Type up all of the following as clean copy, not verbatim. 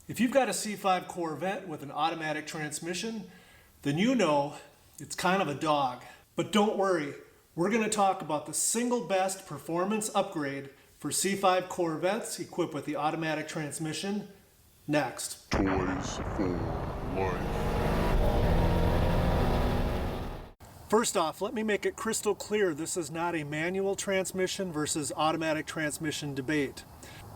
If you've got a C5 Corvette with an automatic transmission, then you know it's kind of a dog. But don't worry, we're going to talk about the single best performance upgrade for C5 Corvettes equipped with the automatic transmission next. Toys for Life. First off, let me make it crystal clear this is not a manual transmission versus automatic transmission debate.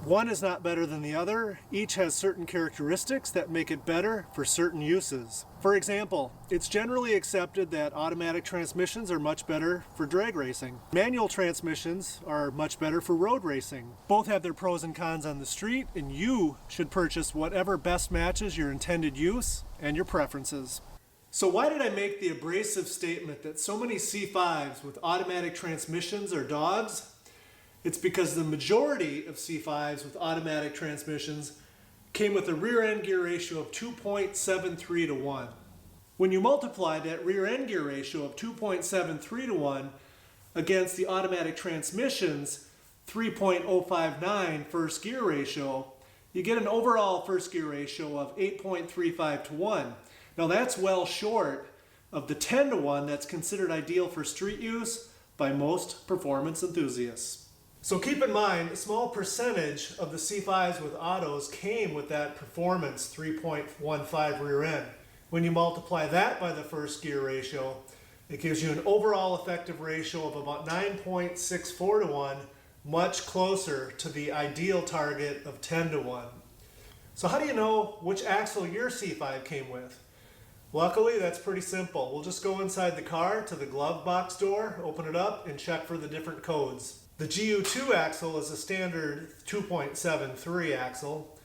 One is not better than the other. Each has certain characteristics that make it better for certain uses. For example, it's generally accepted that automatic transmissions are much better for drag racing. Manual transmissions are much better for road racing. Both have their pros and cons on the street, and you should purchase whatever best matches your intended use and your preferences. So why did I make the abrasive statement that so many C5s with automatic transmissions are dogs? It's because the majority of C5s with automatic transmissions came with a rear-end gear ratio of 2.73 to 1. When you multiply that rear-end gear ratio of 2.73 to 1 against the automatic transmission's 3.059 first gear ratio, you get an overall first gear ratio of 8.35 to 1. Now that's well short of the 10 to 1 that's considered ideal for street use by most performance enthusiasts. So keep in mind, a small percentage of the C5s with autos came with that performance 3.15 rear end. When you multiply that by the first gear ratio, it gives you an overall effective ratio of about 9.64 to 1, much closer to the ideal target of 10 to 1. So how do you know which axle your C5 came with? Luckily, that's pretty simple. We'll just go inside the car to the glove box door, open it up, and check for the different codes. The GU2 axle is a standard 2.73 axle.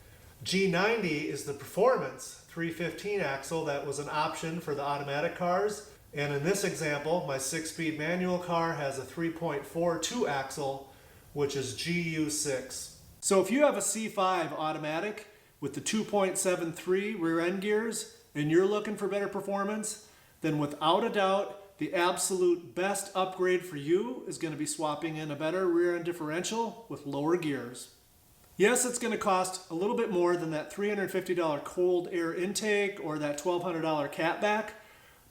G90 is the performance 315 axle that was an option for the automatic cars. And in this example, my 6-speed manual car has a 3.42 axle, which is GU6. So if you have a C5 automatic with the 2.73 rear end gears and you're looking for better performance, then without a doubt, the absolute best upgrade for you is going to be swapping in a better rear end differential with lower gears. Yes, it's going to cost a little bit more than that $350 cold air intake or that $1,200 catback,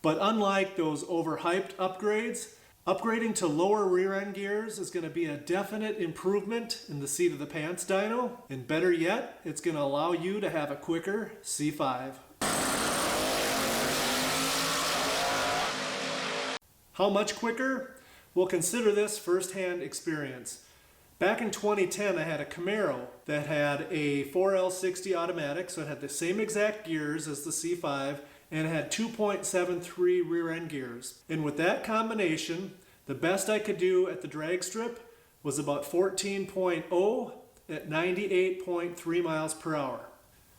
but unlike those overhyped upgrades, upgrading to lower rear end gears is going to be a definite improvement in the seat of the pants dyno, and better yet, it's going to allow you to have a quicker C5. How much quicker? Well, consider this firsthand experience. Back in 2010, I had a Camaro that had a 4L60 automatic, so it had the same exact gears as the C5, and it had 2.73 rear end gears. And with that combination, the best I could do at the drag strip was about 14.0 at 98.3 miles per hour.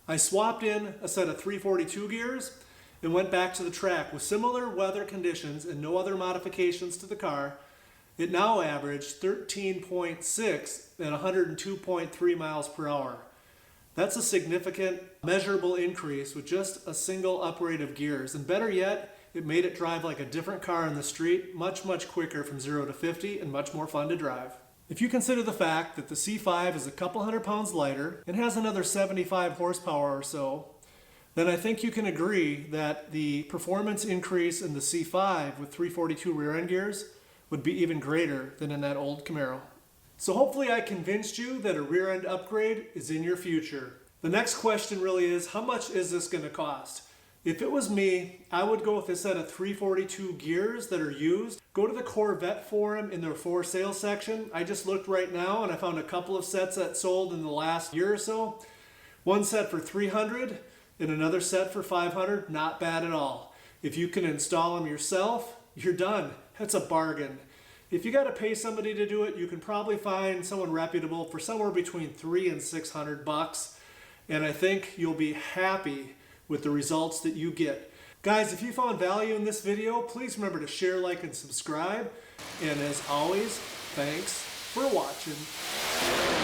I swapped in a set of 342 gears and went back to the track with similar weather conditions and no other modifications to the car. It now averaged 13.6 at 102.3 miles per hour. That's a significant measurable increase with just a single upgrade of gears. And better yet, it made it drive like a different car in the street, much quicker from 0 to 50 and much more fun to drive. If you consider the fact that the C5 is a couple hundred pounds lighter and has another 75 horsepower or so, then I think you can agree that the performance increase in the C5 with 342 rear end gears would be even greater than in that old Camaro. So hopefully I convinced you that a rear end upgrade is in your future. The next question really is, how much is this going to cost? If it was me, I would go with a set of 342 gears that are used. Go to the Corvette forum in their for sale section. I just looked right now and I found a couple of sets that sold in the last year or so. One set for $300 and another set for $500, not bad at all. If you can install them yourself, you're done. That's a bargain. If you got to pay somebody to do it, you can probably find someone reputable for somewhere between $300 and $600, and I think you'll be happy with the results that you get. Guys, if you found value in this video, please remember to share, like, and subscribe. And as always, thanks for watching.